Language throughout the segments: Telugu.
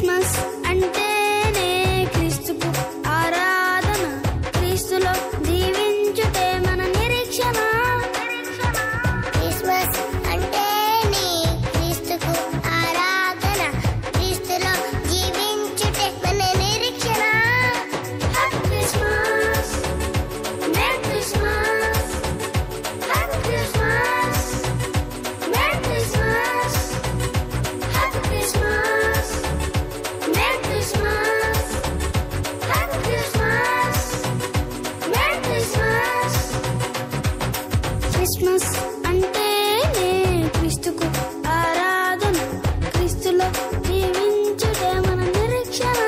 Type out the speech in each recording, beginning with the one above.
క్రిస్మస్ అంటేనే క్రీస్తుకు ఆరాధన, క్రీస్తులో జీవించుటే మన నిరీక్షణ. క్రిస్మస్ అంటేనే క్రీస్తుకు ఆరాధన, క్రీస్తులో జీవించుటే మన నిరీక్షణ. Happy Christmas, merry Christmas, happy Christmas, merry Christmas, happy Christmas, merry Christmas, happy Christmas, merry Christmas. Christmas అంటేనే క్రీస్తుకు ఆరాధన, క్రీస్తులో జీవించుటే మన నిరీక్షణ.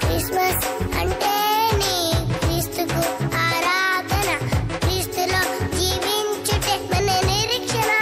క్రిస్మస్ అంటేనే క్రీస్తుకు ఆరాధన, క్రీస్తులో జీవించుటే మన నిరీక్షణ.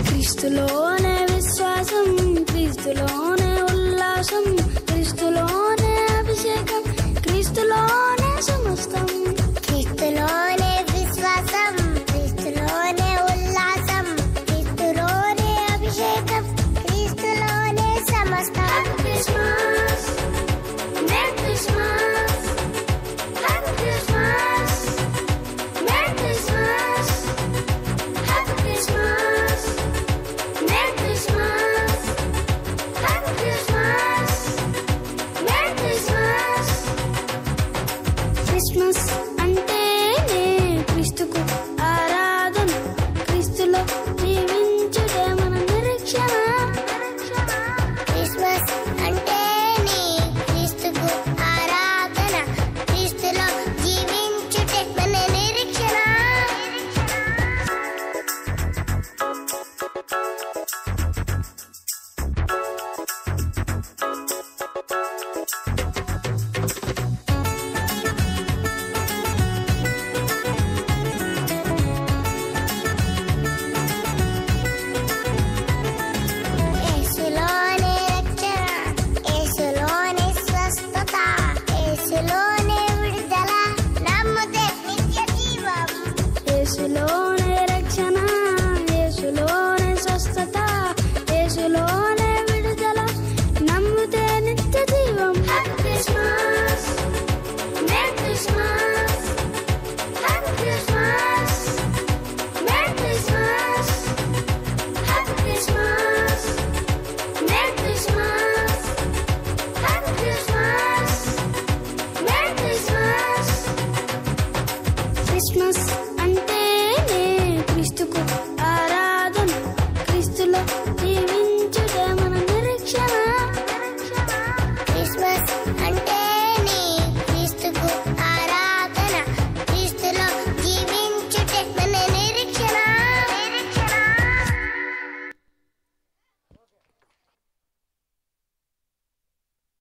క్రీస్తులోనే విశ్వాసం, క్రీస్తులోనే ఉల్లాసం,